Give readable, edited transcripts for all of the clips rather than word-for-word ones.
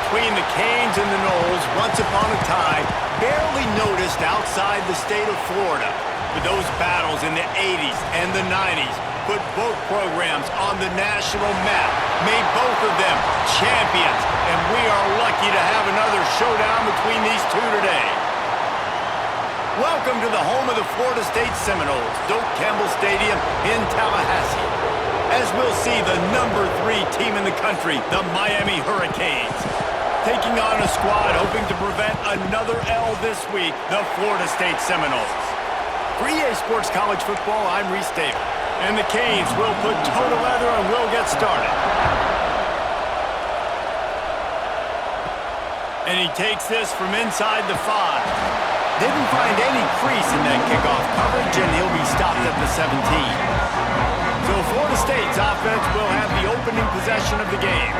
between the Canes and the Noles, once upon a time, barely noticed outside the state of Florida. But those battles in the 80s and the 90s put both programs on the national map, made both of them champions, and we are lucky to have another showdown between these two today. Welcome to the home of the Florida State Seminoles, Doak Campbell Stadium in Tallahassee. As we'll see the number 3 team in the country, the Miami Hurricanes, taking on a squad hoping to prevent another L this week, the Florida State Seminoles. For EA Sports College Football, I'm Reese Davis, and the Canes will put toe to leather and we'll get started. And he takes this from inside the 5. Didn't find any crease in that kickoff coverage, and he'll be stopped at the 17. So Florida State's offense will have the opening possession of the game.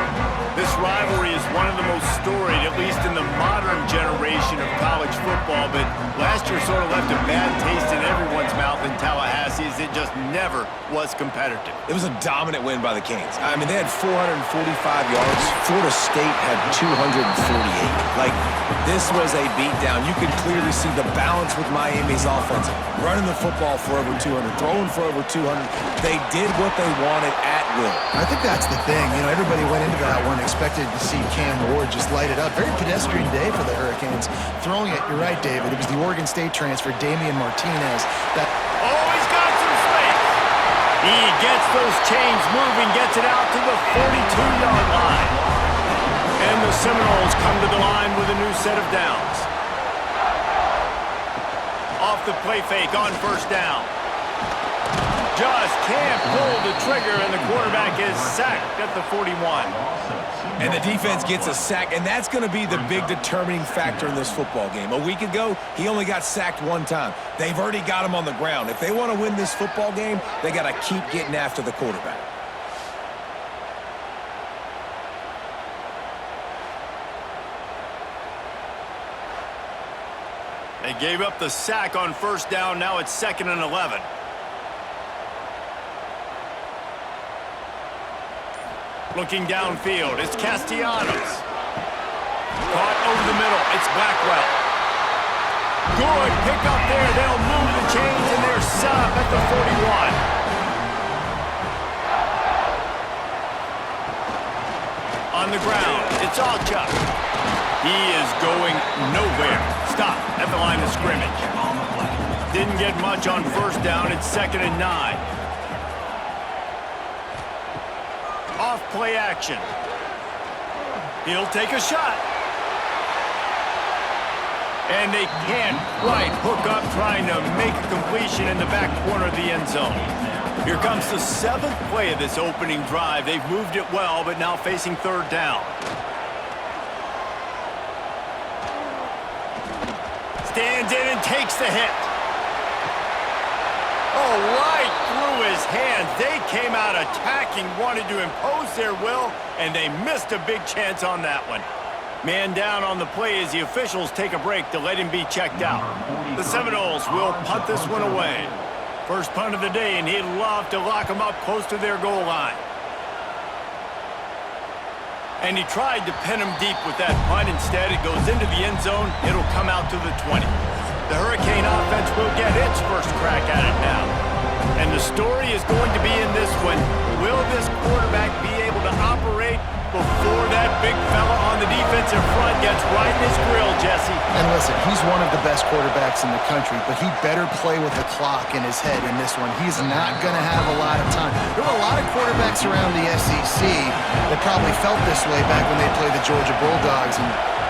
This rivalry is one of the most storied, at least in the modern generation of college football, but last year sort of left a bad taste in everyone's mouth in Tallahassee as it just never was competitive. It was a dominant win by the Canes. I mean, they had 445 yards. Florida State had 248. Like, this was a beatdown. You could clearly see the balance with Miami's offense. Running the football for over 200, throwing for over 200. They did what they wanted at will. I think that's the thing. You know, everybody went into that one expected to see Cam Ward just light it up. Very pedestrian day for the Hurricanes. Throwing it, you're right, David. It was the Oregon State transfer, Damian Martinez. Oh, he's got some space. He gets those chains moving, gets it out to the 42-yard line. And the Seminoles come to the line with a new set of downs. Off the play fake on first down. Just can't pull the trigger, and the quarterback is sacked at the 41. And the defense gets a sack, and that's going to be the big determining factor in this football game. A week ago, he only got sacked one time. They've already got him on the ground. If they want to win this football game, they got to keep getting after the quarterback. They gave up the sack on first down. Now it's 2nd and 11. Looking downfield, it's Castellanos. Caught over the middle, it's Blackwell. Good pick up there, they'll move the chains, and they're set up at the 41. On the ground, it's Alchuk. He is going nowhere. Stop at the line of scrimmage. Didn't get much on first down, it's 2nd and 9. Off play action. He'll take a shot. And they can't quite hook up trying to make a completion in the back corner of the end zone. Here comes the 7th play of this opening drive. They've moved it well, but now facing 3rd down. Stands in and takes the hit. Oh, right through his hands. They came out attacking, wanted to impose their will, and they missed a big chance on that one. Man down on the play as the officials take a break to let him be checked out. The Seminoles will punt this one away. First punt of the day, and he'd love to lock them up close to their goal line. And he tried to pin him deep with that punt. Instead, it goes into the end zone. It'll come out to the 20. The Hurricane offense will get its first crack at it now. And the story is going to be in this one. Will this quarterback be able to operate before that big fella on the defensive front gets right in his grill, Jesse? And listen, he's one of the best quarterbacks in the country, but he better play with a clock in his head in this one. He's not going to have a lot of time. There were a lot of quarterbacks around the SEC that probably felt this way back when they played the Georgia Bulldogs and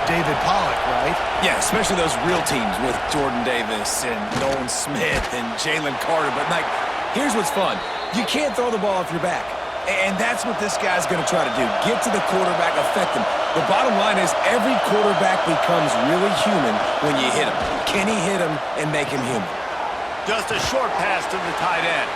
David Pollock, right? Yeah, especially those real teams with Jordan Davis and Nolan Smith and Jalen Carter. But, like, here's what's fun. You can't throw the ball off your back. And that's what this guy's going to try to do. Get to the quarterback, affect him. The bottom line is every quarterback becomes really human when you hit him. Can he hit him and make him human? Just a short pass to the tight end.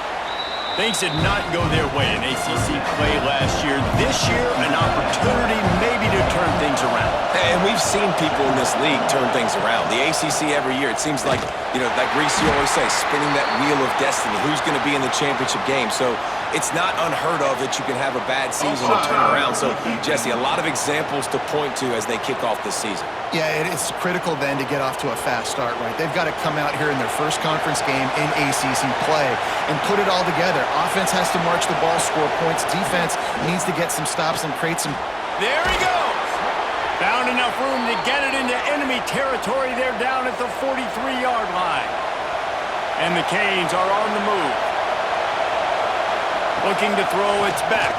Things did not go their way in ACC play last year. This year, an opportunity maybe to turn things around. And we've seen people in this league turn things around. The ACC every year, it seems like, like Reese always says, spinning that wheel of destiny. Who's going to be in the championship game? So it's not unheard of that you can have a bad season and turn around. So, Jesse, a lot of examples to point to as they kick off this season. Yeah, it's critical then to get off to a fast start, right? They've got to come out here in their first conference game in ACC play and put it all together. Offense has to march the ball, score points. Defense needs to get some stops and create some... There he goes! Found enough room to get it into enemy territory. They're down at the 43-yard line. And the Canes are on the move. Looking to throw, it's back.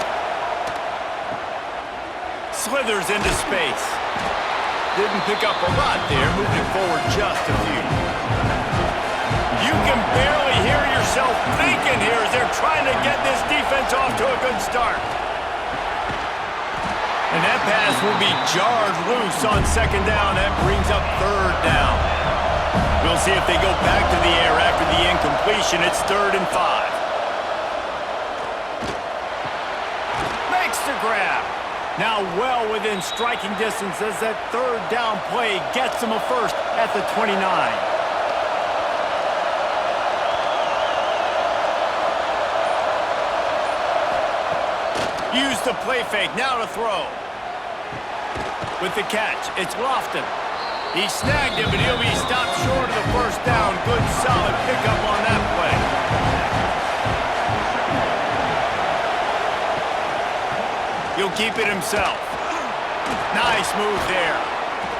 Slithers into space. Didn't pick up a lot there, moving forward just a few. You can barely hear yourself thinking here as they're trying to get this defense off to a good start. And that pass will be jarred loose on second down. That brings up third down. We'll see if they go back to the air after the incompletion. It's 3rd and 5. Makes the grab. Now well within striking distance as that third down play gets them a first at the 29. Use the play fake, now to throw. With the catch, it's Lofton. He snagged it, but he'll be stopped short of the first down. Good, solid pickup on that play. He'll keep it himself. Nice move there.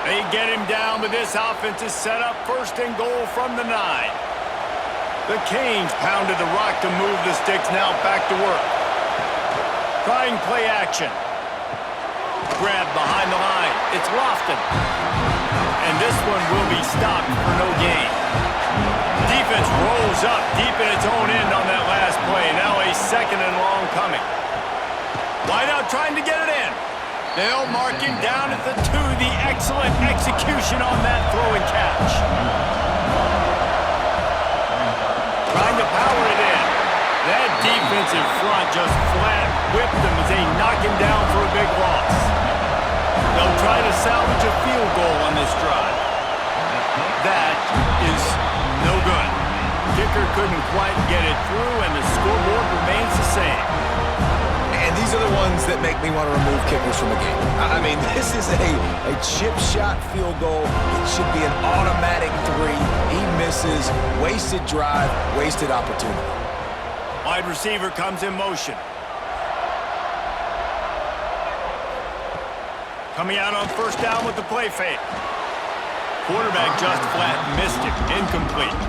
They get him down, but this offense is set up 1st and goal from the 9. The Canes pounded the rock to move the sticks, now back to work. Trying play action. Grab behind the line. It's Lofton. And this one will be stopped for no gain. Defense rolls up deep in its own end on that last play. Now a 2nd and long coming. Wideout trying to get it in. They'll mark him down at the 2. The excellent execution on that throw and catch. Trying to power it in. That defensive front just flat whipped them as they knock him down for a big loss. They'll try to salvage a field goal on this drive. That is no good. Kicker couldn't quite get it through, and the scoreboard remains the same. And these are the ones that make me want to remove kickers from a game. I mean, this is a chip shot field goal. It should be an automatic 3. He misses. Wasted drive, wasted opportunity. Wide receiver comes in motion. Coming out on 1st down with the play fake. Quarterback just flat missed it. Incomplete.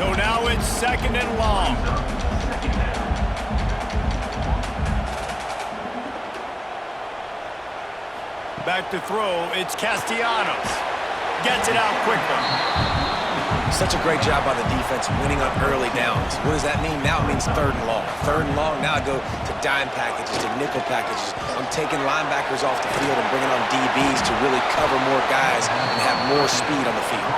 So now it's 2nd and long. Back to throw, it's Castellanos. Gets it out quickly. Such a great job by the defense winning on early downs. What does that mean? Now it means 3rd and long. 3rd and long, now I go to dime packages, to nickel packages. I'm taking linebackers off the field and bringing on DBs to really cover more guys and have more speed on the field.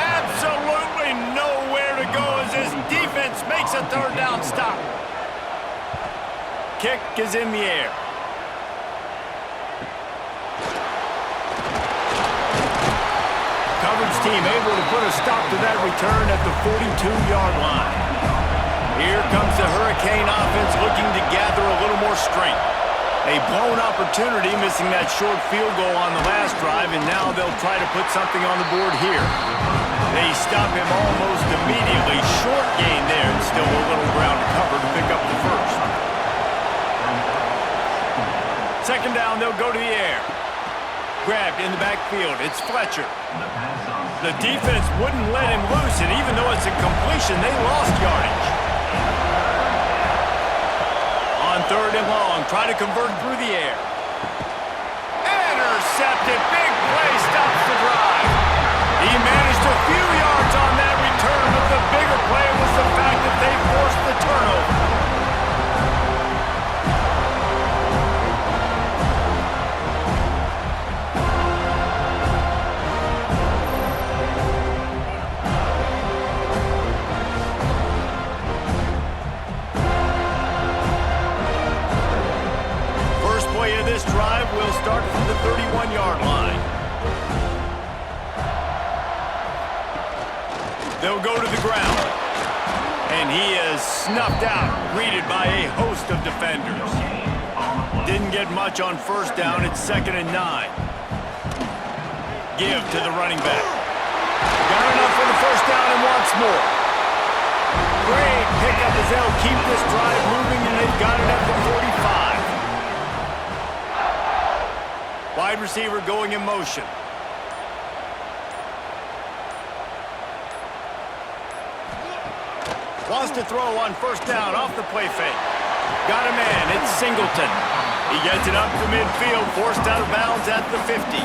Absolutely nowhere to go as this defense makes a 3rd down stop. Kick is in the air. Coverage team able to put a stop to that return at the 42-yard line. Here comes the Hurricane offense looking to gather a little more strength. A blown opportunity, missing that short field goal on the last drive, and now they'll try to put something on the board here. They stop him almost immediately. Short gain there, and still a little ground to cover to pick up the first. 2nd down, they'll go to the air. Grabbed in the backfield, it's Fletcher. The defense wouldn't let him loose, and even though it's a completion, they lost yardage. On 3rd and long, try to convert through the air. Intercepted, big play, stops the drive. He managed a few yards on that return, but the bigger play was the fact that they forced the turnover. drive will start from the 31-yard line. They'll go to the ground. And he is snuffed out, greeted by a host of defenders. Didn't get much on first down. It's 2nd and 9. Give to the running back. Got enough for the first down and wants more. Great pickup as they'll keep this drive moving, and they've got it at the 45. Wide receiver going in motion. Wants to throw on first down off the play fake. Got a man. It's Singleton. He gets it up to midfield, forced out of bounds at the 50.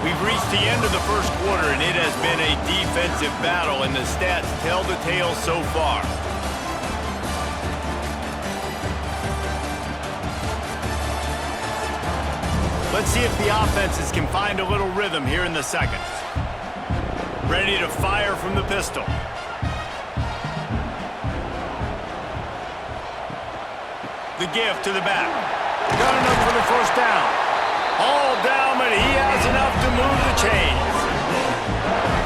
We've reached the end of the first quarter, and it has been a defensive battle, and the stats tell the tale so far. Let's see if the offenses can find a little rhythm here in the second. Ready to fire from the pistol. The give to the back. Got enough for the first down. All down, but he has enough to move the chains.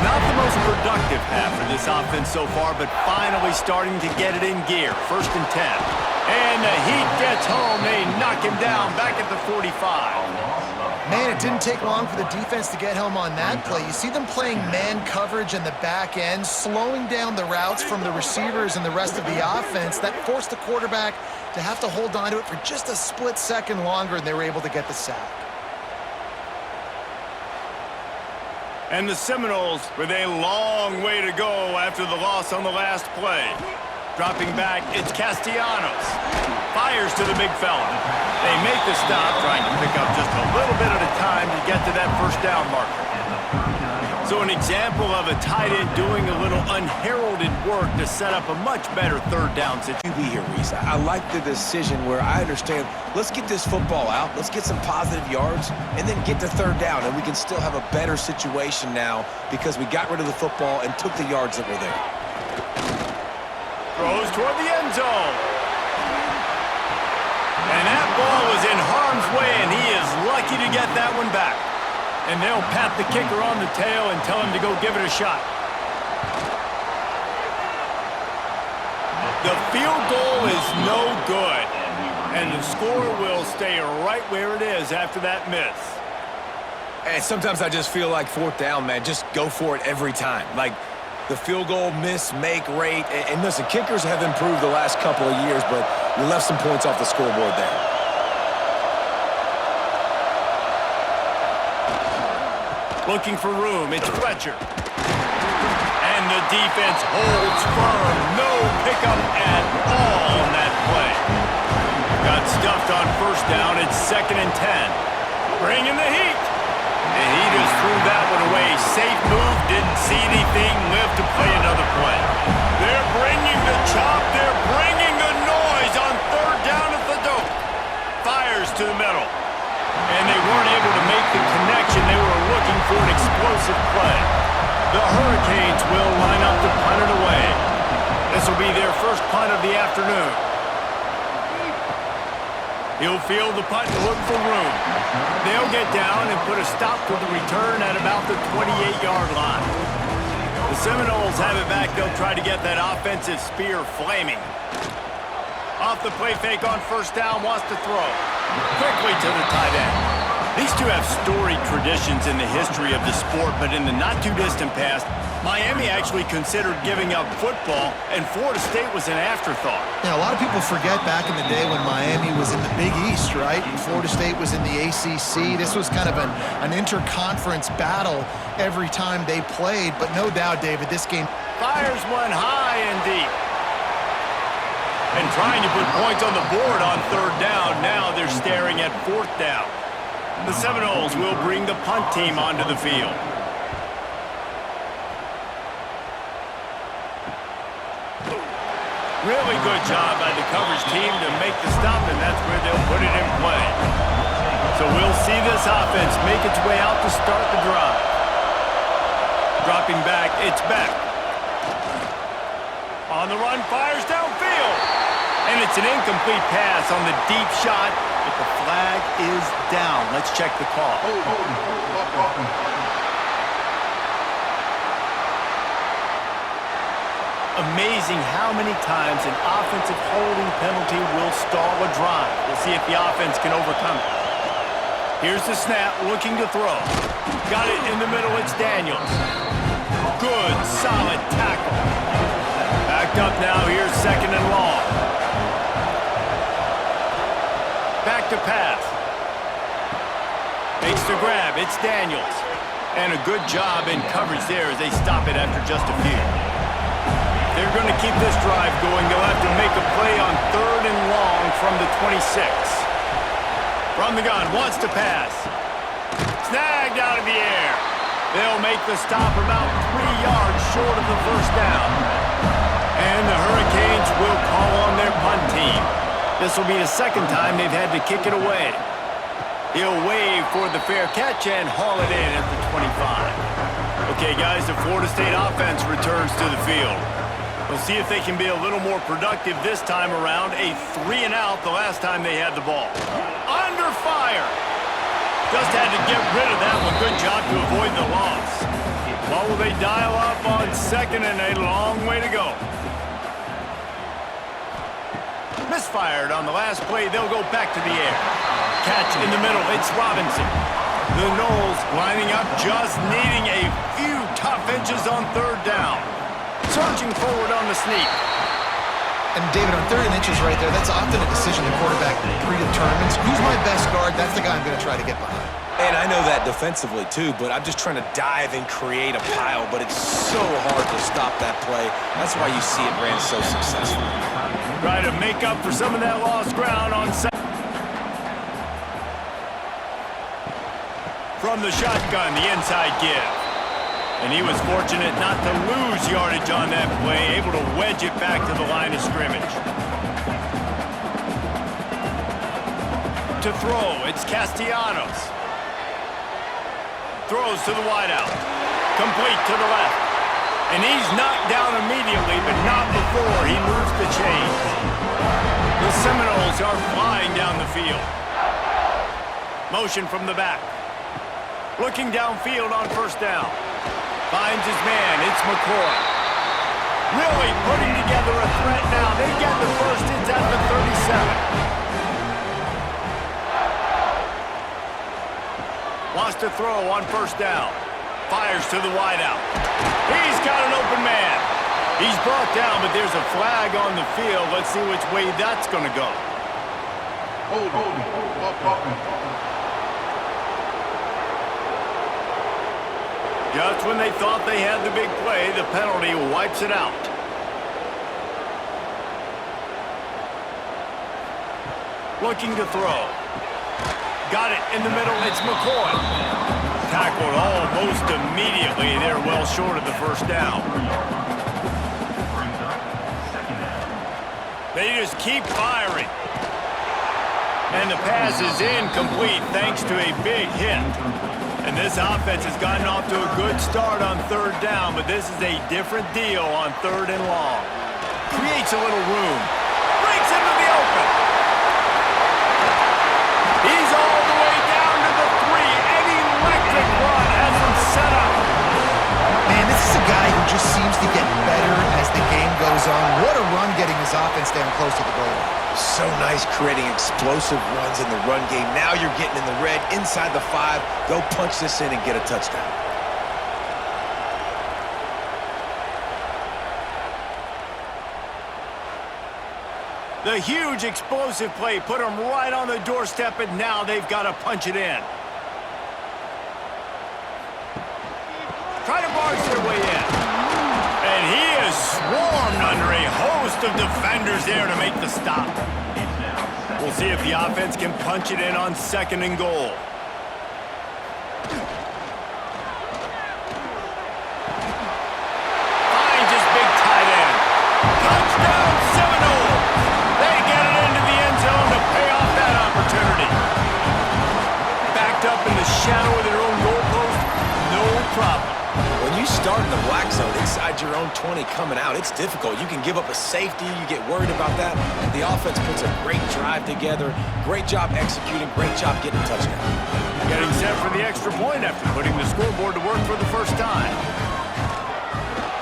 Not the most productive half of this offense so far, but finally starting to get it in gear. 1st and 10. And the heat gets home. They knock him down back at the 45. Man, it didn't take long for the defense to get home on that play. You see them playing man coverage in the back end, slowing down the routes from the receivers and the rest of the offense. That forced the quarterback to have to hold on to it for just a split second longer, and they were able to get the sack. And the Seminoles with a long way to go after the loss on the last play. Dropping back, it's Castellanos. Fires to the big fella. They make the stop, trying to pick up just a little bit at a time to get to that first down marker. So an example of a tight end doing a little unheralded work to set up a much better third down situation. QB here, Reese. I like the decision where I understand, let's get this football out, let's get some positive yards, and then get to third down, and we can still have a better situation now because we got rid of the football and took the yards that were there. Throws toward the end zone. And that ball was in harm's way, and he is lucky to get that one back. And they'll pat the kicker on the tail and tell him to go give it a shot. The field goal is no good, and the score will stay right where it is after that miss. And sometimes I just feel like 4th down, man, just go for it every time. Like, the field goal miss-make rate. And listen, kickers have improved the last couple of years, but we left some points off the scoreboard there. Looking for room, it's Fletcher. And the defense holds firm. No pickup at all on that play. Got stuffed on first down. It's 2nd and 10. Bringing the heat. And he just threw that one away. Safe move, didn't see anything, lived to play another play. They're bringing the chop, they're bringing the noise on third down at the dope. Fires to the middle. And they weren't able to make the connection. They were looking for an explosive play. The Hurricanes will line up to punt it away. This will be their first punt of the afternoon. He'll field the punt and look for room. They'll get down and put a stop to the return at about the 28-yard line. The Seminoles have it back. They'll try to get that offensive spear flaming. Off the play fake on first down, wants to throw. Quickly to the tight end. These two have storied traditions in the history of the sport, but in the not-too-distant past, Miami actually considered giving up football, and Florida State was an afterthought. Yeah, a lot of people forget back in the day when Miami was in the Big East, right? And Florida State was in the ACC. This was kind of an interconference battle every time they played, but no doubt, David, this game... Fires one high and deep. And trying to put points on the board on third down. Now they're staring at 4th down. The Seminoles will bring the punt team onto the field. Really good job by the coverage team to make the stop, and that's where they'll put it in play. So we'll see this offense make its way out to start the drive. Dropping back, it's back. On On the run, fires downfield. And it's an incomplete pass on the deep shot, but the flag is down. Let's check the call. Amazing how many times an offensive holding penalty will stall a drive. We'll see if the offense can overcome it. Here's the snap, looking to throw. Got it in the middle, it's Daniels. Good, solid tackle. Backed up now, here's second and long. Back to pass. Makes the grab, it's Daniels. And a good job in coverage there as they stop it after just a few. They're going to keep this drive going. They'll have to make a play on third and long from the 26. From the gun, wants to pass. Snagged out of the air. They'll make the stop about 3 yards short of the first down. And the Hurricanes will call on their punt team. This will be the second time they've had to kick it away. He'll wave for the fair catch and haul it in at the 25. Okay, guys, the Florida State offense returns to the field. We'll see if they can be a little more productive this time around. A 3-and-out the last time they had the ball. Under fire. Just had to get rid of that one. Good job to avoid the loss. Well, will they dial up on second and a long way to go? Misfired on the last play. They'll go back to the air. Catch in the middle. It's Robinson. The Noles lining up, just needing a few tough inches on third down. Surging forward on the sneak. And David, on third and inches right there, that's often a decision the quarterback predetermines. Who's my best guard? That's the guy I'm going to try to get behind. And I know that defensively, too, but I'm just trying to dive and create a pile, but it's so hard to stop that play. That's why you see it ran so successfully. Try to make up for some of that lost ground on second. From the shotgun, the inside give. And he was fortunate not to lose yardage on that play, able to wedge it back to the line of scrimmage. To throw, it's Castellanos. Throws to the wideout. Complete to the left. And he's knocked down immediately, but not before he moves the chains. The Seminoles are flying down the field. Motion from the back. Looking downfield on first down. Finds his man, it's McCoy. Really putting together a threat now. They get the first, it's at the 37. Wants to throw on first down. Fires to the wideout. He's got an open man. He's brought down, but there's a flag on the field. Let's see which way that's going to go. Just when they thought they had the big play, the penalty wipes it out. Looking to throw. Got it in the middle, it's McCoy. Tackled almost immediately. They're well short of the first down. They just keep firing. And the pass is incomplete thanks to a big hit. And this offense has gotten off to a good start on third down, but this is a different deal on third and long. Creates a little room. Breaks into the open. He's all the way down to the 3. An electric run has him set up. Man, this is a guy who just seems to get better as the game goes on. What a run getting his offense down close to the goal line. So nice creating explosive runs in the run game. Now you're getting in the red, inside the 5. Go punch this in and get a touchdown. The huge explosive play put them right on the doorstep, and now they've got to punch it in. Try to barge their way in. And he is swarmed under a host of defenders there to make the stop. We'll see if the offense can punch it in on second and goal. Finds his big tight end. Touchdown, Seminoles! They get it into the end zone to pay off that opportunity. Backed up in the shadow of their own goalpost, no problem. When you start in the black zone inside your own 20 coming out, it's difficult. You can give up a safety. You get worried about that. The offense puts a great drive together. Great job executing. Great job getting a touchdown. Getting set for the extra point after putting the scoreboard to work for the first time.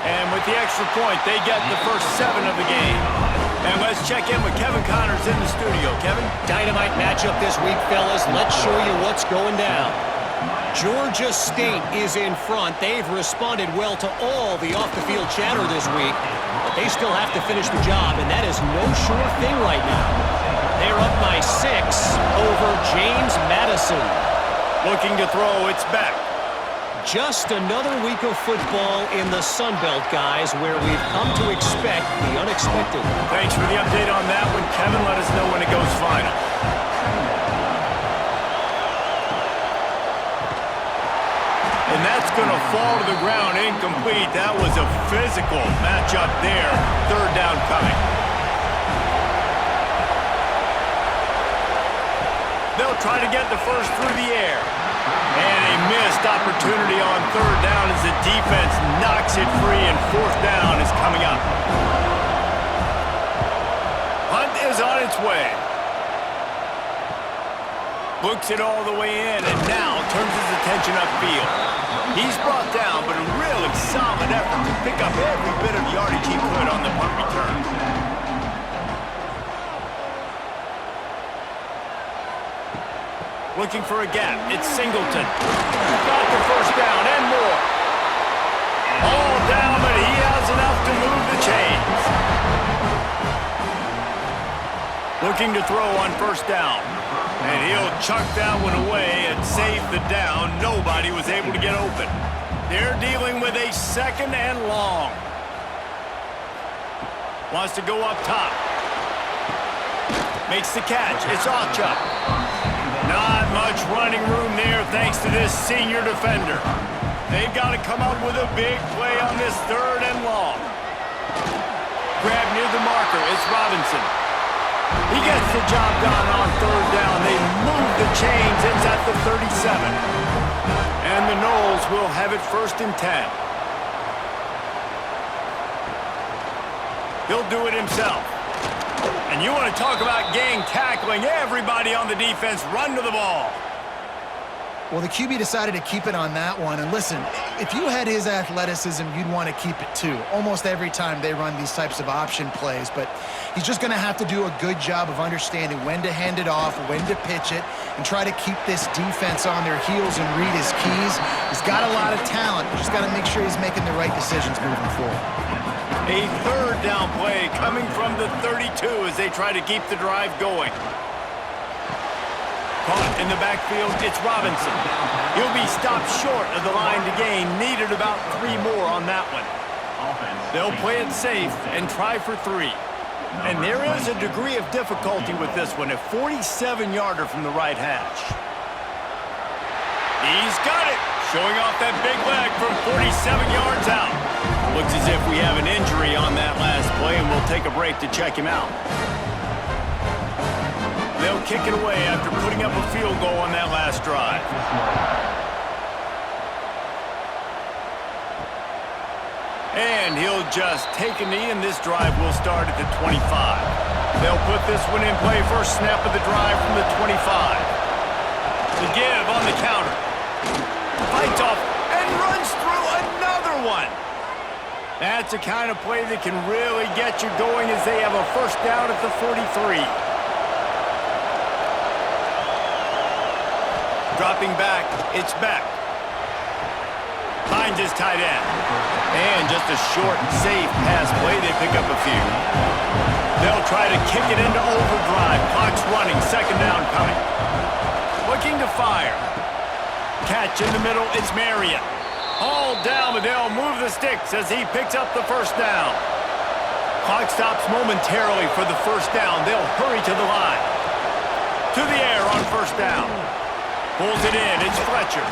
And with the extra point, they get the first 7 of the game. And let's check in with Kevin Connors in the studio. Kevin? Dynamite matchup this week, fellas. Let's show you what's going down. Georgia State is in front. They've responded well to all the off-the-field chatter this week, but they still have to finish the job, and that is no sure thing right now. They're up by 6 over James Madison. Looking to throw, it's back. Just another week of football in the Sun Belt, guys, where we've come to expect the unexpected. Thanks for the update on that one, Kevin. Let us know when it goes final. And that's going to fall to the ground incomplete. That was a physical matchup there. Third down coming. They'll try to get the first through the air. And a missed opportunity on third down as the defense knocks it free, and fourth down is coming up. Hunt is on its way. Looks it all the way in, and now turns his attention upfield. He's brought down, but a really solid effort to pick up every bit of yardage he could on the punt return. Looking for a gap. It's Singleton. Got the first down and more. All down, but he has enough to move the chains. Looking to throw on first down. And he'll chuck that one away and save the down. Nobody was able to get open. They're dealing with a second and long. Wants to go up top. Makes the catch. It's Ochuk. Not much running room there thanks to this senior defender. They've got to come up with a big play on this third and long. Grab near the marker. It's Robinson. He gets the job done on third down. They move the chains. It's at the 37. And the Noles will have it first and 10. He'll do it himself. And you want to talk about gang tackling. Everybody on the defense run to the ball. Well, the QB decided to keep it on that one. And listen, if you had his athleticism, you'd want to keep it too. Almost every time they run these types of option plays. But he's just going to have to do a good job of understanding when to hand it off, when to pitch it, and try to keep this defense on their heels and read his keys. He's got a lot of talent. Just got to make sure he's making the right decisions moving forward. A third down play coming from the 32 as they try to keep the drive going. Caught in the backfield, it's Robinson. He'll be stopped short of the line to gain. Needed about 3 more on that one. They'll play it safe and try for 3. And there is a degree of difficulty with this one. A 47-yarder from the right hash. He's got it. Showing off that big leg from 47 yards out. Looks as if we have an injury on that last play, and we'll take a break to check him out. They'll kick it away after putting up a field goal on that last drive. And he'll just take a knee, and this drive will start at the 25. They'll put this one in play. First snap of the drive from the 25. The give on the counter. Fights off and runs through another one. That's the kind of play that can really get you going as they have a first down at the 43. Dropping back, it's back. Finds his tight end. And just a short, safe pass play, they pick up a few. They'll try to kick it into overdrive. Clock's running, second down coming. Looking to fire. Catch in the middle, it's Marion. All down, but they'll move the sticks as he picks up the first down. Clock stops momentarily for the first down. They'll hurry to the line. To the air on first down. Pulls it in, it's Fletcher.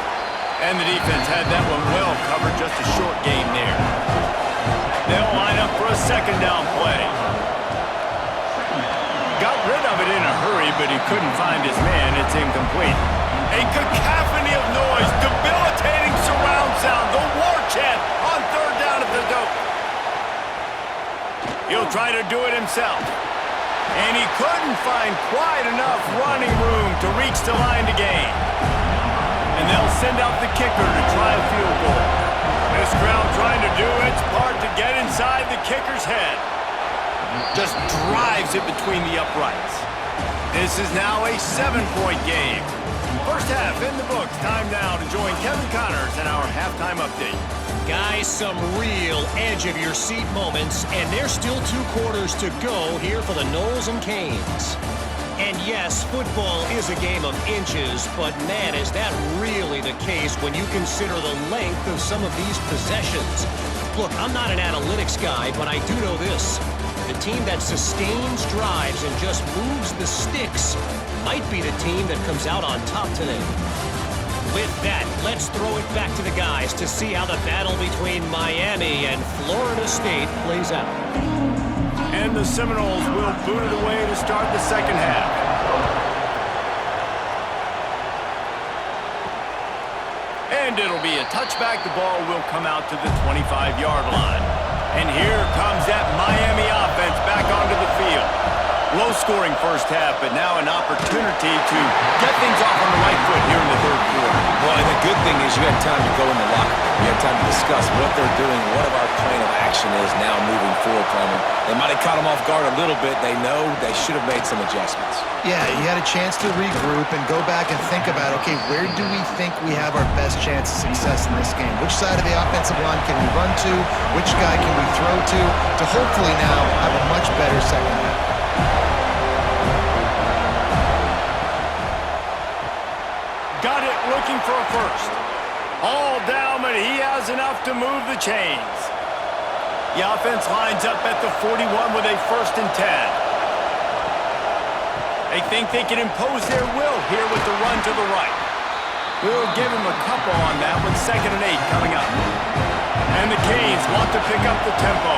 And the defense had that one well covered, just a short game there. They'll line up for a second down play. Got rid of it in a hurry, but he couldn't find his man. It's incomplete. A cacophony of noise, debilitating surround sound, the war chant on He'll try to do it himself. And he couldn't find quite enough running room to reach the line to gain. And they'll send out the kicker to try a field goal. This crowd trying to do its part to get inside the kicker's head. Just drives it between the uprights. This is now a 7-point game. First half in the books. Time now to join Kevin Connors in our halftime update. Guys, some real edge-of-your-seat moments, and there's still 2 quarters to go here for the Noles and Canes. And yes, football is a game of inches, but man, is that really the case when you consider the length of some of these possessions. Look, I'm not an analytics guy, but I do know this. The team that sustains drives and just moves the sticks might be the team that comes out on top today. With that, let's throw it back to the guys to see how the battle between Miami and Florida State plays out. And the Seminoles will boot it away to start the second half. And it'll be a touchback. The ball will come out to the 25-yard line. And here comes that Miami offense back onto the field. Low-scoring first half, but now an opportunity to get things off on the right foot here in the third quarter. Well, and the good thing is you had time to go in the locker room. You had time to discuss what they're doing, what our plan of action is now moving forward from them. They might have caught them off guard a little bit. They know they should have made some adjustments. Yeah, you had a chance to regroup and go back and think about, okay, where do we think we have our best chance of success in this game? Which side of the offensive line can we run to? Which guy can we throw to hopefully now have a much better second half? Got it, looking for a first. All down, but he has enough to move the chains. The offense lines up at the 41 with a 1st and 10. They think they can impose their will here with the run to the right. We'll give him a couple on that with 2nd and 8 coming up. And the Canes want to pick up the tempo.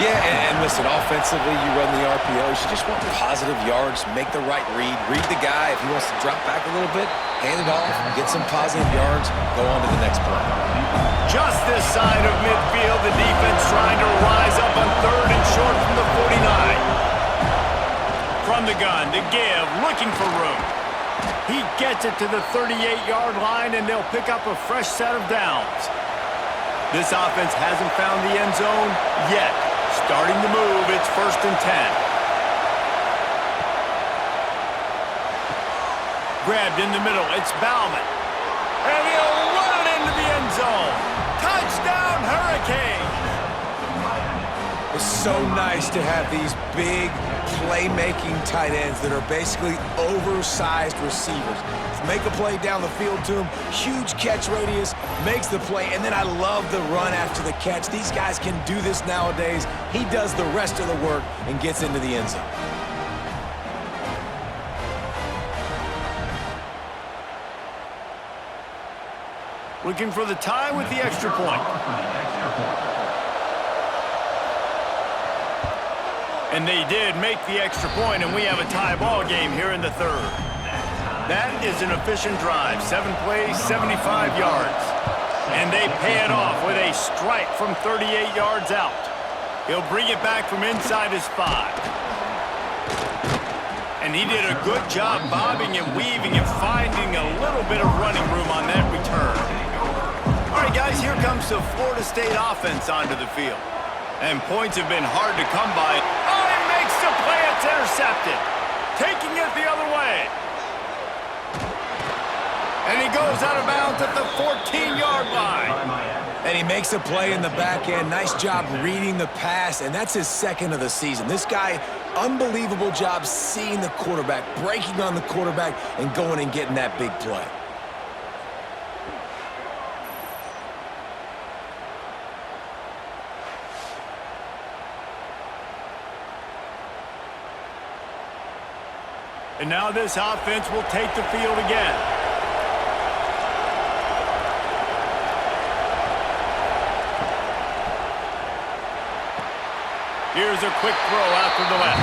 Yeah, and listen, offensively, you run the RPOs. You just want positive yards, make the right read the guy. If he wants to drop back a little bit, hand it off, get some positive yards, go on to the next play. Just this side of midfield, the defense trying to rise up on 3rd and short from the 49. From the gun, the give, looking for room. He gets it to the 38-yard line, and they'll pick up a fresh set of downs. This offense hasn't found the end zone yet. Starting to move, it's 1st and 10. Grabbed in the middle, it's Bauman. And he'll run it into the end zone. Touchdown, Hurricanes! It's so nice to have these big, playmaking tight ends that are basically oversized receivers. Make a play down the field to him, huge catch radius, makes the play, and then I love the run after the catch. These guys can do this nowadays. He does the rest of the work and gets into the end zone. Looking for the tie with the extra point. And they did make the extra point, and we have a tie ball game here in the third. That is an efficient drive. 7 plays, 75 yards. And they pay it off with a strike from 38 yards out. He'll bring it back from inside his 5. And he did a good job bobbing and weaving and finding a little bit of running room on that return. All right, guys, here comes the Florida State offense onto the field. And points have been hard to come by. Oh, he makes the play. It's intercepted. Taking it the other way. And he goes out of bounds at the 14-yard line. And he makes a play in the back end. Nice job reading the pass, and that's his 2nd of the season. This guy, unbelievable job seeing the quarterback, breaking on the quarterback, and going and getting that big play. And now this offense will take the field again. Here's a quick throw out to the left.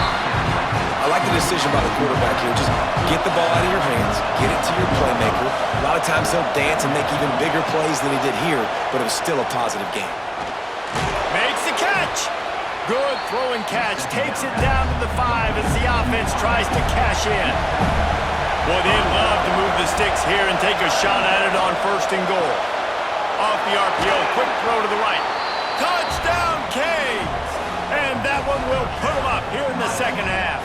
I like the decision by the quarterback here. Just get the ball out of your hands, get it to your playmaker. A lot of times he'll dance and make even bigger plays than he did here, but it was still a positive game. Makes the catch. Good throw and catch. Takes it down to the 5 as the offense tries to cash in. Boy, they'd love to move the sticks here and take a shot at it on 1st and goal. Off the RPO, quick throw to the right. Touchdown, Canes! And that one will put them up here in the second half.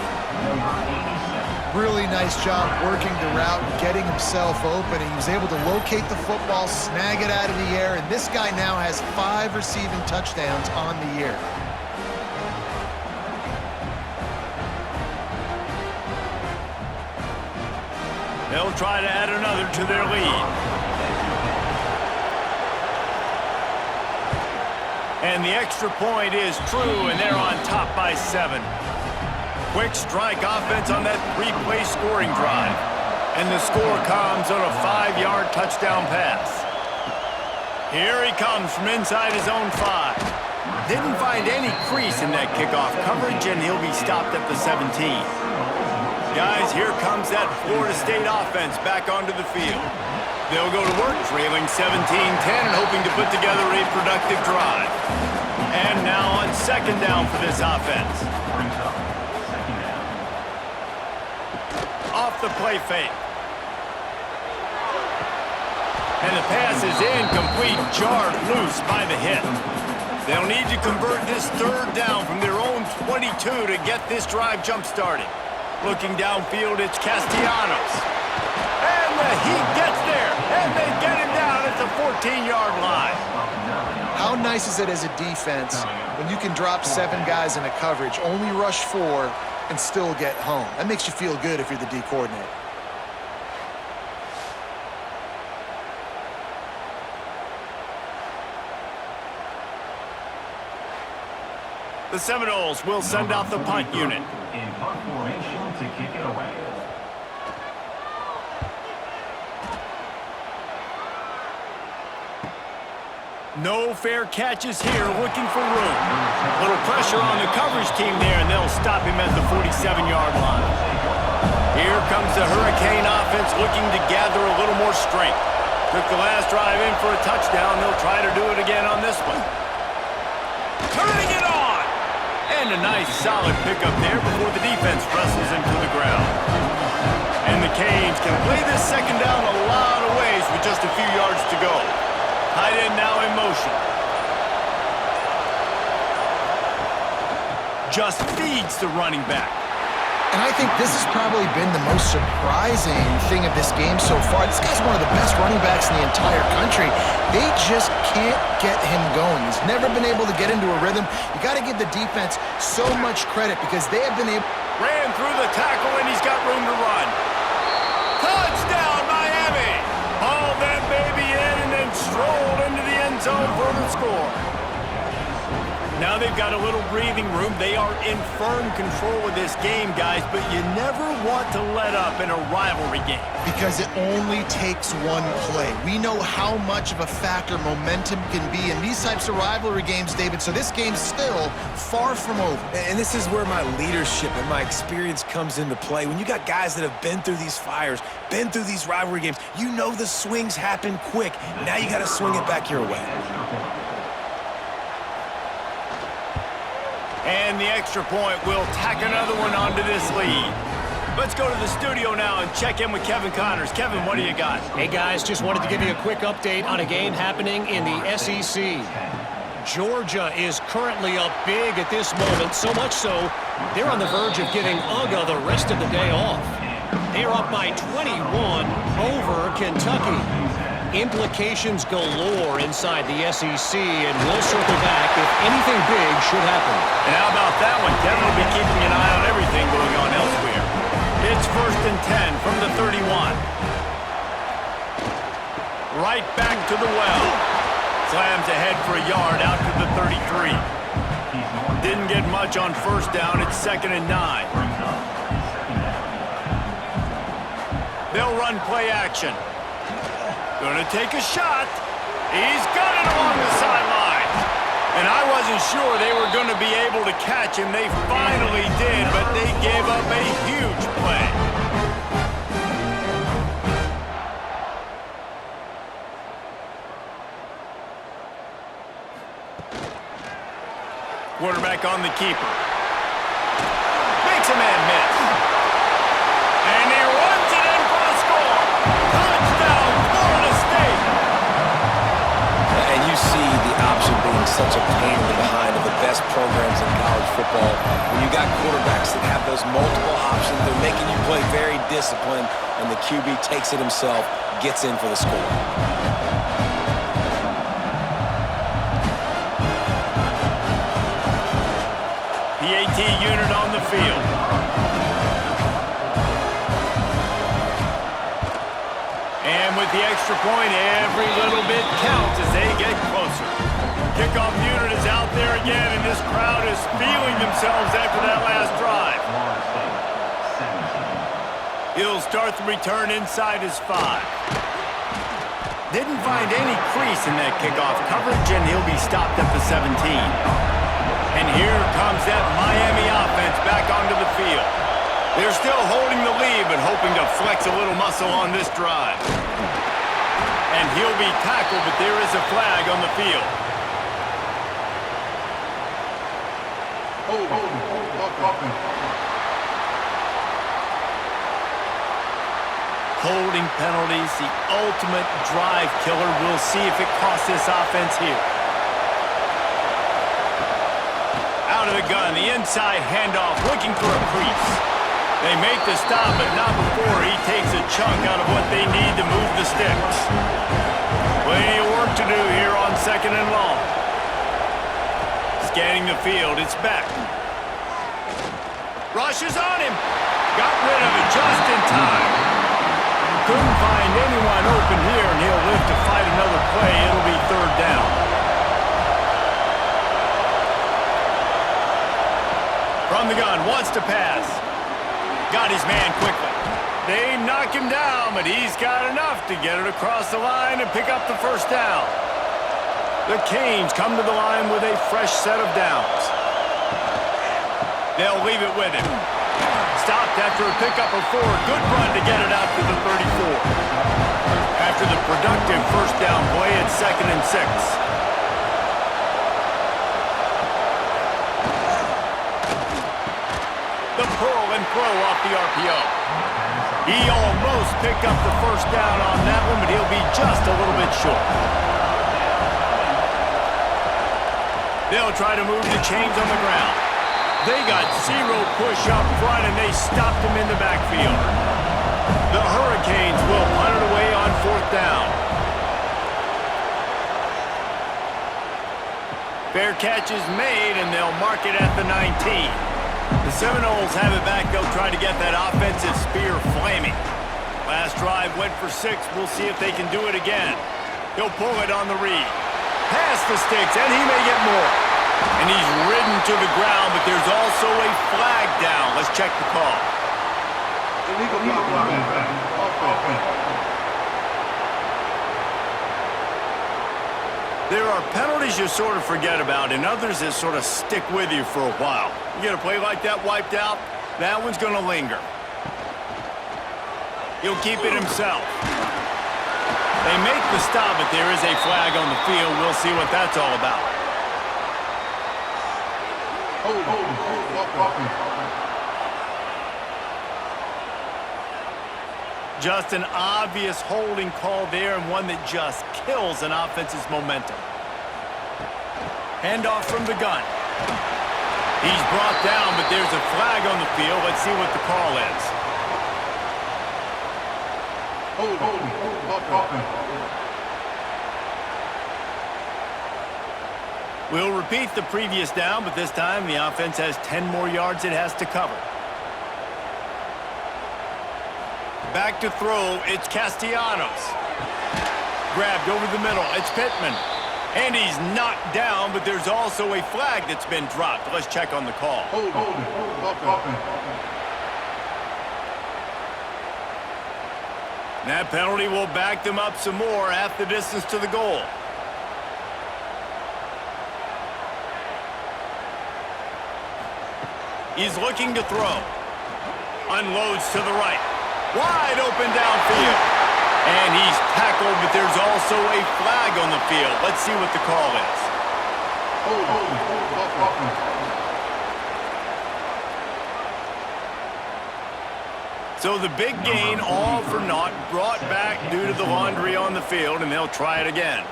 Really nice job working the route and getting himself open. He was able to locate the football, snag it out of the air, and this guy now has 5 receiving touchdowns on the year. They'll try to add another to their lead. And the extra point is true, and they're on top by 7. Quick strike offense on that 3-play scoring drive. And the score comes on a 5-yard touchdown pass. Here he comes from inside his own 5. Didn't find any crease in that kickoff coverage, and he'll be stopped at the 17. Guys, here comes that Florida State offense back onto the field. They'll go to work, trailing 17-10 and hoping to put together a productive drive. And now on 2nd down for this offense. Off the play fake. And the pass is incomplete, jarred loose by the hit. They'll need to convert this 3rd down from their own 22 to get this drive jump-started. Looking downfield, it's Castellanos. And the Heat gets there, and they get him down at the 14-yard line. How nice is it as a defense when you can drop 7 guys in a coverage, only rush 4, and still get home? That makes you feel good if you're the D coordinator. The Seminoles will send out the punt unit. In punt formation to kick it away. No fair catches here, looking for room. Little pressure on the coverage team there, and they'll stop him at the 47-yard line. Here comes the Hurricane offense looking to gather a little more strength. Took the last drive in for a touchdown. They'll try to do it again on this one. Turning it on! And a nice solid pickup there before the defense wrestles him to the ground. And the Canes can play this 2nd down a lot of ways with just a few yards to go. Tight end now in motion. Just feeds the running back. And I think this has probably been the most surprising thing of this game so far. This guy's one of the best running backs in the entire country. They just can't get him going. He's never been able to get into a rhythm. You got to give the defense so much credit because they have been able... Ran through the tackle, and he's got room to run. Touchdown, Miami! Hauled that baby in and then strolled into the end zone for the score. Now they've got a little breathing room. They are in firm control of this game, guys, but you never want to let up in a rivalry game. Because it only takes one play. We know how much of a factor momentum can be in these types of rivalry games, David, so this game's still far from over. And this is where my leadership and my experience comes into play. When you got guys that have been through these fires, been through these rivalry games, you know the swings happen quick. Now you got to swing it back your way. And the extra point will tack another one onto this lead. Let's go to the studio now and check in with Kevin Connors. Kevin, what do you got? Hey, guys, just wanted to give you a quick update on a game happening in the SEC. Georgia is currently up big at this moment, so much so they're on the verge of giving UGA the rest of the day off. They're up by 21 over Kentucky. Implications galore inside the SEC, and we'll circle back if anything big should happen. And how about that one? Kevin will be keeping an eye on everything going on elsewhere. It's 1st and 10 from the 31. Right back to the well. Slams ahead for a yard out to the 33. Didn't get much on 1st down. It's 2nd and 9. They'll run play action. Gonna take a shot. He's got it along the sideline. And I wasn't sure they were going to be able to catch him. They finally did, but they gave up a huge play. quarterback on the keeper. Makes a man miss. And he runs it in for the score. Touchdown, Florida State. And you see the option being such a pain in the behind of the best programs in college football. When you got quarterbacks that have those multiple options, they're making you play very disciplined, and the QB takes it himself, gets in for the score. PAT unit on the field. And with the extra point, every little bit counts as they get closer. Kickoff unit is out there again, and this crowd is feeling themselves after that last drive. He'll start the return inside his 5. Didn't find any crease in that kickoff coverage, and he'll be stopped at the 17. And here comes that Miami offense back onto the field. They're still holding the lead, but hoping to flex a little muscle on this drive. And he'll be tackled, but there is a flag on the field. Holding penalties, the ultimate drive killer. We'll see if it costs this offense here. Out of the gun, the inside handoff, looking for a crease. They make the stop, but not before he takes a chunk out of what they need to move the sticks. Plenty of work to do here on 2nd and long. Scanning the field, it's Beck. Rushes on him. Got rid of it just in time. Couldn't find anyone open here, and he'll live to fight another play. It'll be 3rd down. From the gun, wants to pass. Got his man quickly. They knock him down, but he's got enough to get it across the line and pick up the 1st down. The Canes come to the line with a fresh set of downs. They'll leave it with him. Stopped after a pickup of 4. Good run to get it out to the 34. After the productive 1st down play, it's 2nd and 6. The pull and throw off the RPO. He almost picked up the 1st down on that one, but he'll be just a little bit short. They'll try to move the chains on the ground. They got 0 push up front, and they stopped him in the backfield. The Hurricanes will punt it away on 4th down. Fair catch is made, and they'll mark it at the 19. The Seminoles have it back. They'll try to get that offensive spear flaming. Last drive went for 6. We'll see if they can do it again. He'll pull it on the read. Past the sticks, and he may get more. And he's ridden to the ground, but there's also a flag down. Let's check the call. There are penalties you sort of forget about, and others that sort of stick with you for a while. You get a play like that wiped out, that one's going to linger. He'll keep it himself. They make the stop, but there is a flag on the field. We'll see what that's all about. Just an obvious holding call there, and one that just kills an offense's momentum. Handoff from the gun. He's brought down, but there's a flag on the field. Let's see what the call is. We'll repeat the previous down, but this time the offense has 10 more yards it has to cover. Back to throw, it's Castellanos. Grabbed over the middle, it's Pittman. And he's knocked down, but there's also a flag that's been dropped. Let's check on the call. That penalty will back them up some more, half the distance to the goal. He's looking to throw. Unloads to the right. Wide open downfield. And he's tackled, but there's also a flag on the field. Let's see what the call is. So the big gain, all for naught, brought back due to the laundry on the field, and they'll try it again.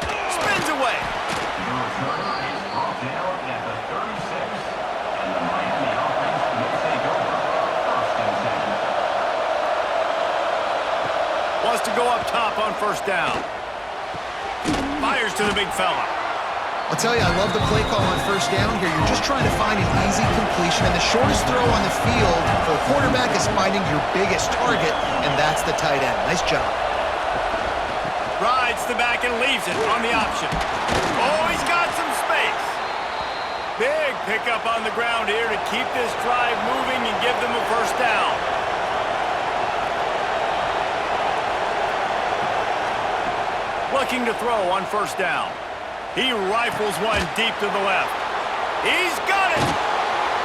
Spins away. The return is brought down at the 36, and the Miami offense will take over on 1st and 10. Wants to go up top on first down. Fires to the big fella. I'll tell you, I love the play call on first down here. You're just trying to find an easy completion, and the shortest throw on the field for a quarterback is finding your biggest target, and that's the tight end. Nice job. Rides the back and leaves it on the option. Oh, he's got some space. Big pickup on the ground here to keep this drive moving and give them a first down. Looking to throw on first down. He rifles one deep to the left. He's got it!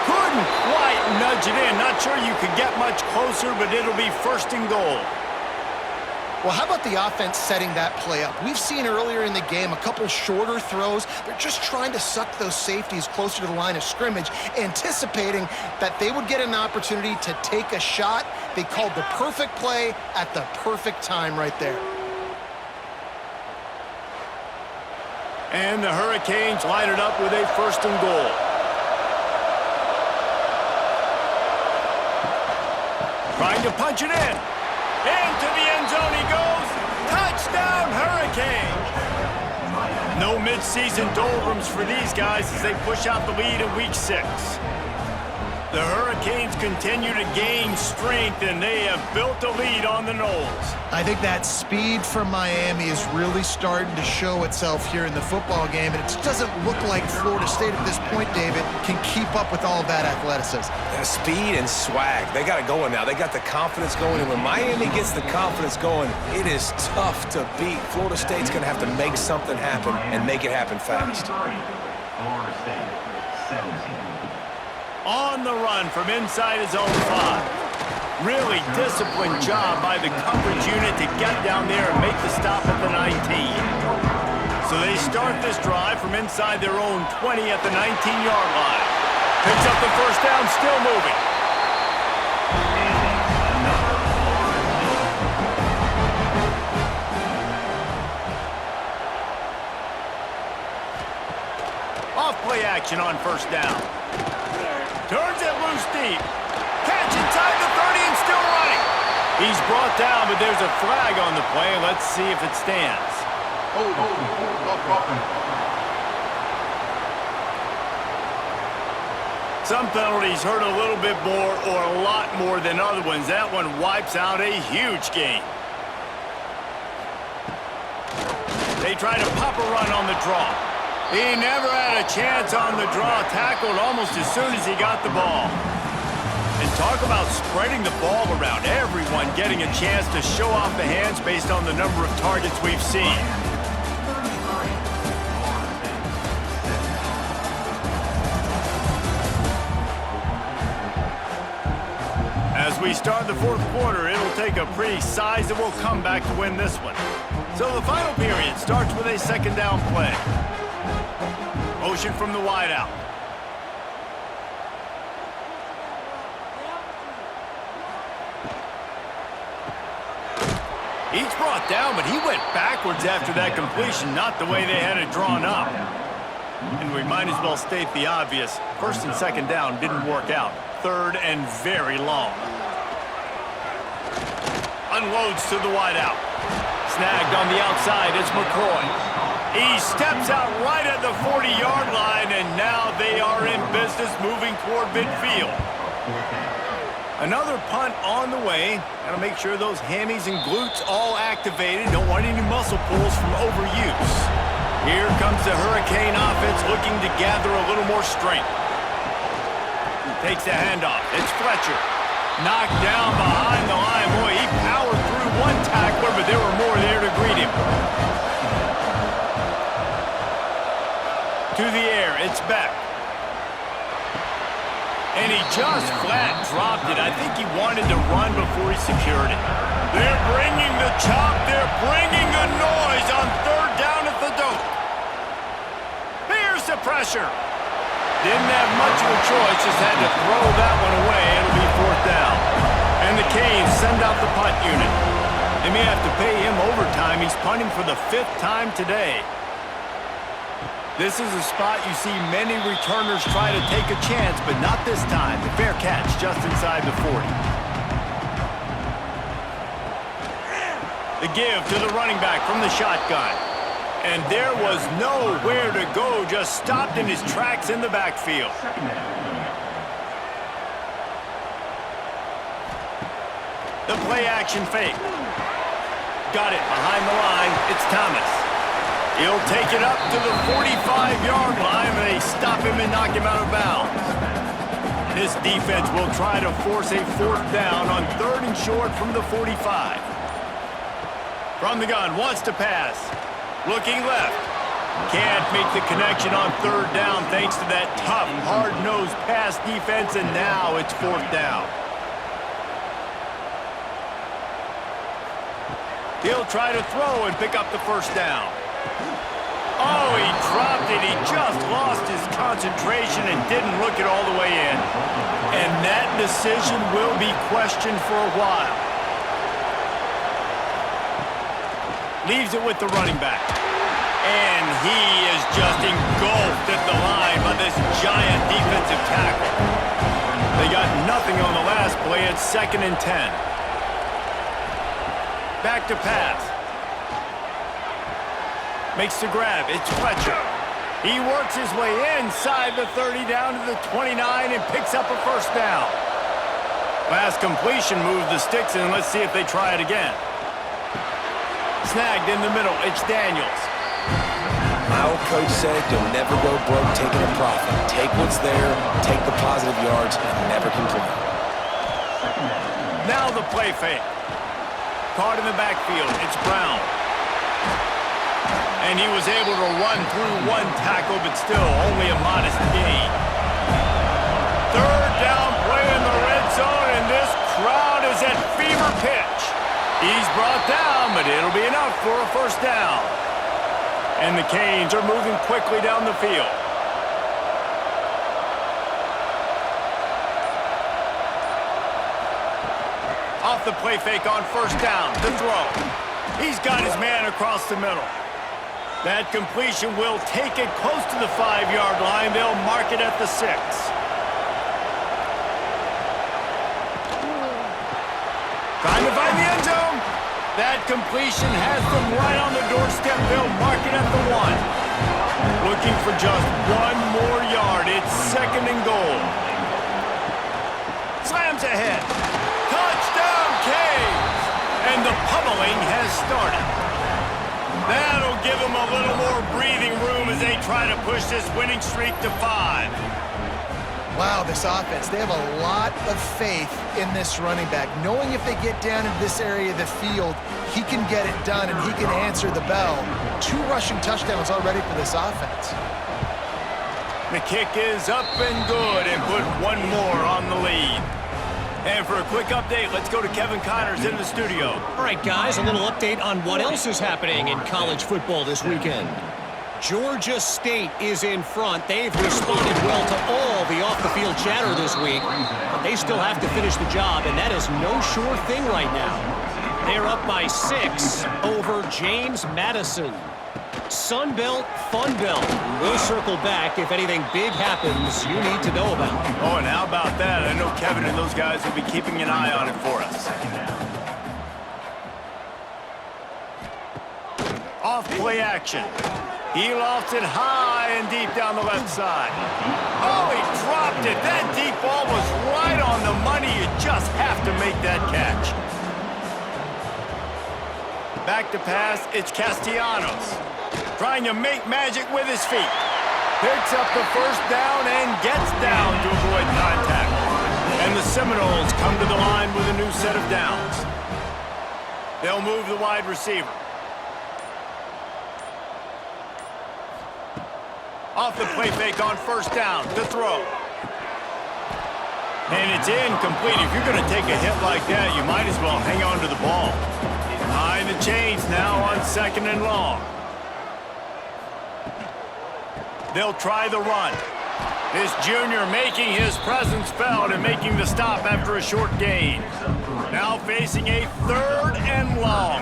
Couldn't quite nudge it in. Not sure you could get much closer, but it'll be first and goal. Well, how about the offense setting that play up? We've seen earlier in the game a couple shorter throws. They're just trying to suck those safeties closer to the line of scrimmage, anticipating that they would get an opportunity to take a shot. They called the perfect play at the perfect time right there. And the Hurricanes line it up with a first and goal. Trying to punch it in. Into the end zone he goes. Touchdown, Hurricanes. No midseason doldrums for these guys as they push out the lead in week 6. The Hurricanes continue to gain strength, and they have built a lead on the Noles. I think that speed from Miami is really starting to show itself here in the football game, and it just doesn't look like Florida State at this point, David, can keep up with all of that athleticism. Speed and swag. They got it going now. They got the confidence going, and when Miami gets the confidence going, it is tough to beat. Florida State's going to have to make something happen and make it happen fast. 33, Florida State, 17. On the run from inside his own 5. Really disciplined job by the coverage unit to get down there and make the stop at the 19. So they start this drive from inside their own 20 at the 19-yard line. Picks up the first down, still moving. Off play action on first down. Turns it loose deep. Catch inside the 30 and still running. He's brought down, but there's a flag on the play. Let's see if it stands. Some penalties hurt a little bit more or a lot more than other ones. That one wipes out a huge gain. They try to pop a run on the draw. He never had a chance on the draw, tackled almost as soon as he got the ball. And talk about spreading the ball around, everyone getting a chance to show off the hands based on the number of targets we've seen. As we start the fourth quarter, it'll take a pretty sizable comeback to win this one. So the final period starts with a second down play. Motion from the wideout. He's brought down, but he went backwards after that completion, not the way they had it drawn up. And we might as well state the obvious. First and second down didn't work out. Third and very long. Unloads to the wideout. Snagged on the outside, it's McCoy. He steps out right at the 40-yard line, and now they are in business moving toward midfield. Another punt on the way. Got to make sure those hammies and glutes all activated. Don't want any muscle pulls from overuse. Here comes the Hurricane offense looking to gather a little more strength. Takes the handoff. It's Fletcher. Knocked down behind the line. Boy, he powered through one tackler, but there were more there to greet him. To the air, it's Beck. And he just flat dropped it. I think he wanted to run before he secured it. They're bringing the chop. They're bringing the noise on third down at the dope. Here's the pressure. Didn't have much of a choice, just had to throw that one away. It'll be 4th down. And the Canes send out the punt unit. They may have to pay him overtime. He's punting for the 5th time today. This is a spot you see many returners try to take a chance, but not this time. The fair catch just inside the 40. The give to the running back from the shotgun. And there was nowhere to go, just stopped in his tracks in the backfield. The play action fake. Got it behind the line. It's Thomas. He'll take it up to the 45-yard line, and they stop him and knock him out of bounds. This defense will try to force a 4th down on 3rd and short from the 45. From the gun, wants to pass. Looking left. Can't make the connection on 3rd down thanks to that tough, hard-nosed pass defense, and now it's 4th down. He'll try to throw and pick up the 1st down. Oh, he dropped it. He just lost his concentration and didn't look it all the way in. And that decision will be questioned for a while. Leaves it with the running back. And he is just engulfed at the line by this giant defensive tackle. They got nothing on the last play. It's 2nd and 10. Back to pass. Makes the grab. It's Fletcher. He works his way inside the 30 down to the 29 and picks up a 1st down. Last completion moved the sticks in. Let's see if they try it again. Snagged in the middle. It's Daniels. My old coach said you'll never go broke taking a profit. Take what's there, take the positive yards, and never complain. Now the play fake. Caught in the backfield. It's Brown. And he was able to run through one tackle, but still only a modest gain. 3rd down play in the red zone, and this crowd is at fever pitch. He's brought down, but it'll be enough for a 1st down. And the Canes are moving quickly down the field. Off the play fake on 1st down. The throw. He's got his man across the middle. That completion will take it close to the 5-yard line. They'll mark it at the 6. Trying to find the end zone. That completion has them right on the doorstep. They'll mark it at the 1. Looking for just 1 more yard. It's 2nd and goal. Slams ahead. Touchdown, Canes! And the pummeling has started. That'll give them a little more breathing room as they try to push this winning streak to 5. Wow, this offense, they have a lot of faith in this running back, knowing if they get down into this area of the field, he can get it done and he can answer the bell. 2 rushing touchdowns already for this offense. The kick is up and good and put 1 more on the lead. And for a quick update, let's go to Kevin Connors in the studio. All right, guys, a little update on what else is happening in college football this weekend. Georgia State is in front. They've responded well to all the off-the-field chatter this week, but they still have to finish the job, and that is no sure thing right now. They're up by 6 over James Madison. Sun Belt, Fun Belt. We'll circle back if anything big happens you need to know about. Oh, and how about that? I know Kevin and those guys will be keeping an eye on it for us. Off play action. He lofts it high and deep down the left side. Oh, he dropped it. That deep ball was right on the money. You just have to make that catch. Back to pass, it's Castellanos. Trying to make magic with his feet. Picks up the 1st down and gets down to avoid contact. And the Seminoles come to the line with a new set of downs. They'll move the wide receiver. Off the play fake on 1st down, the throw. And it's incomplete. If you're going to take a hit like that, you might as well hang on to the ball. Behind the chains now on 2nd and long. They'll try the run. This junior making his presence felt and making the stop after a short gain. Now facing a 3rd and long.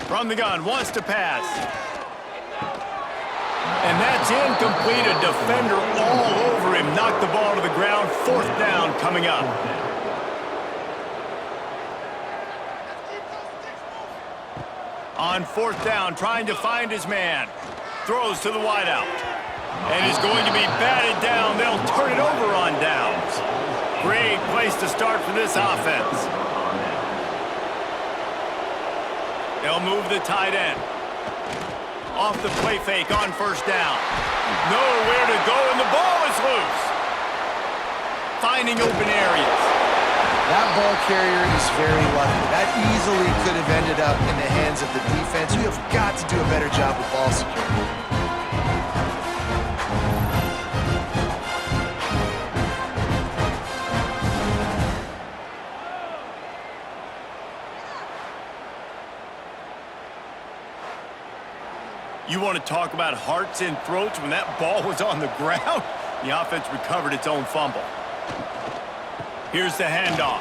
From the gun, wants to pass. And that's incomplete. A defender all over him. Knocked the ball to the ground. 4th down coming up. On 4th down, trying to find his man. Throws to the wideout. And is going to be batted down. They'll turn it over on downs. Great place to start for this offense. They'll move the tight end. Off the play fake on 1st down. Nowhere to go, and the ball is loose. Finding open areas. That ball carrier is very lucky. That easily could have ended up in the hands of the defense. You have got to do a better job with ball security. You want to talk about hearts and throats when that ball was on the ground? The offense recovered its own fumble. Here's the handoff.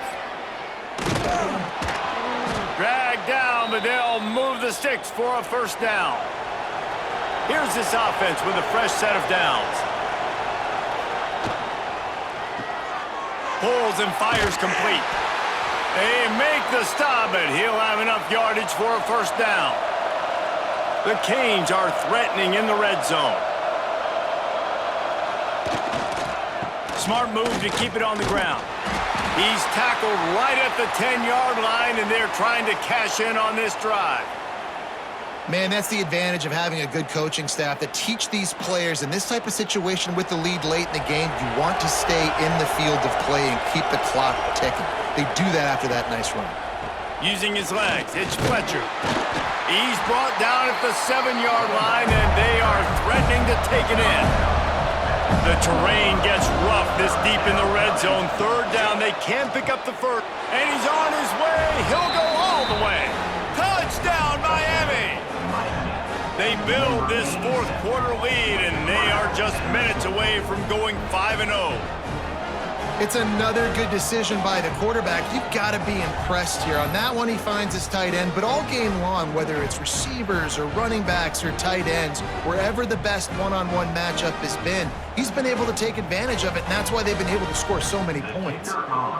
Dragged down, but they'll move the sticks for a 1st down. Here's this offense with a fresh set of downs. Pulls and fires complete. They make the stop, but he'll have enough yardage for a 1st down. The Canes are threatening in the red zone. Smart move to keep it on the ground. He's tackled right at the 10-yard line, and they're trying to cash in on this drive. Man, that's the advantage of having a good coaching staff that teach these players in this type of situation with the lead late in the game. You want to stay in the field of play and keep the clock ticking. They do that after that nice run. Using his legs, it's Fletcher. He's brought down at the 7-yard line, and they are threatening to take it in. The terrain gets rough this deep in the red zone. 3rd down, they can pick up the 1st. And he's on his way. He'll go all the way. Touchdown, Miami! They build this 4th quarter lead, and they are just minutes away from going 5-0. It's another good decision by the quarterback. You've got to be impressed here. On that one, he finds his tight end, but all game long, whether it's receivers or running backs or tight ends, wherever the best one-on-one matchup has been, he's been able to take advantage of it, and that's why they've been able to score so many points.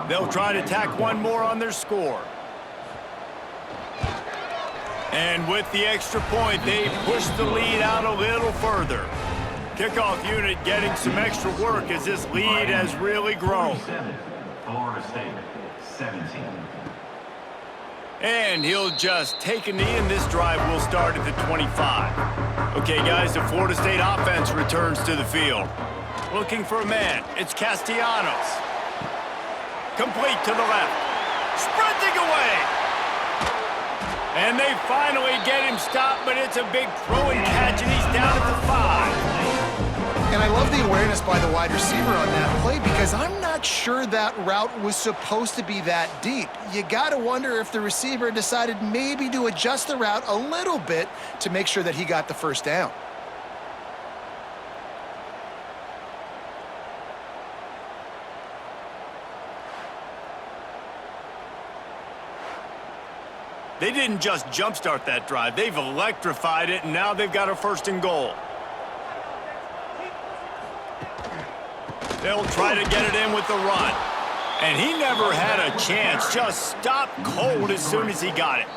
They'll try to tack one more on their score. And with the extra point, they push the lead out a little further. Kickoff unit getting some extra work as this lead has really grown. Florida State, 17. And he'll just take a knee, and this drive will start at the 25. Okay, guys, the Florida State offense returns to the field. Looking for a man. It's Castellanos. Complete to the left. Sprinting away. And they finally get him stopped, but it's a big throw and catch, and he's down at the 5. And I love the awareness by the wide receiver on that play because I'm not sure that route was supposed to be that deep. You got to wonder if the receiver decided maybe to adjust the route a little bit to make sure that he got the 1st down. They didn't just jumpstart that drive. They've electrified it, and now they've got a 1st and goal. They'll try to get it in with the run. And he never had a chance. Just stopped cold as soon as he got it.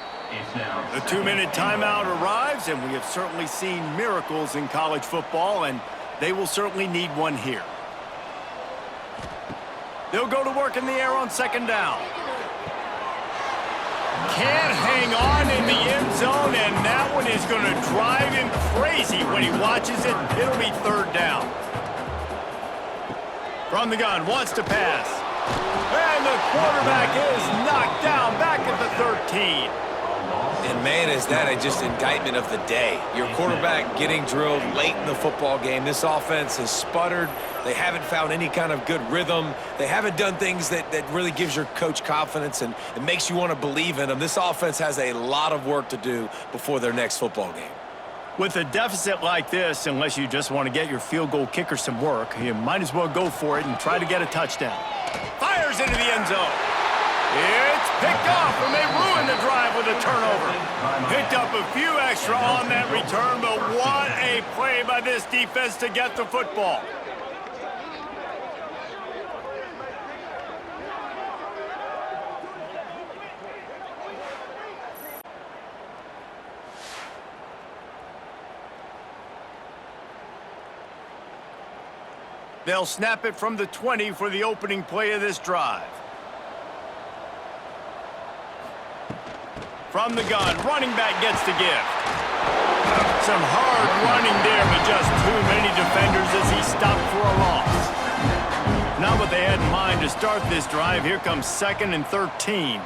The 2-minute timeout arrives, and we have certainly seen miracles in college football, and they will certainly need one here. They'll go to work in the air on 2nd down. Can't hang on in the end zone, and that one is going to drive him crazy when he watches it. It'll be 3rd down. From the gun, wants to pass. And the quarterback is knocked down back at the 13. And, man, is that just indictment of the day. Your quarterback getting drilled late in the football game. This offense has sputtered. They haven't found any kind of good rhythm. They haven't done things that really gives your coach confidence and it makes you want to believe in them. This offense has a lot of work to do before their next football game. With a deficit like this, unless you just want to get your field goal kicker some work, you might as well go for it and try to get a touchdown. Fires into the end zone. It's picked off, and they ruin the drive with a turnover. Picked up a few extra on that return, but what a play by this defense to get the football. They'll snap it from the 20 for the opening play of this drive. From the gun, running back gets the gift. Some hard running there, but just too many defenders as he stopped for a loss. Not what they had in mind to start this drive. Here comes 2nd and 13.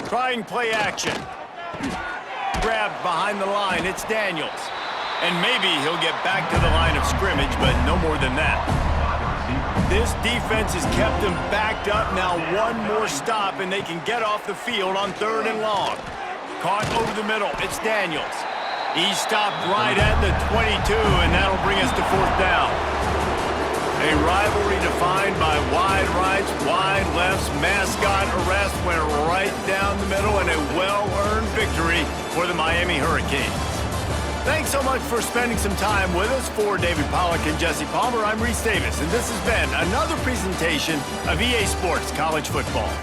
Trying play action. Grabbed behind the line. It's Daniels. And maybe he'll get back to the line of scrimmage, but no more than that. This defense has kept them backed up. Now one more stop, and they can get off the field on 3rd and long. Caught over the middle. It's Daniels. He stopped right at the 22, and that'll bring us to 4th down. A rivalry defined by wide rights, wide lefts, mascot arrest went right down the middle, and a well-earned victory for the Miami Hurricanes. Thanks so much for spending some time with us. For David Pollack and Jesse Palmer, I'm Reese Davis, and this has been another presentation of EA Sports College Football.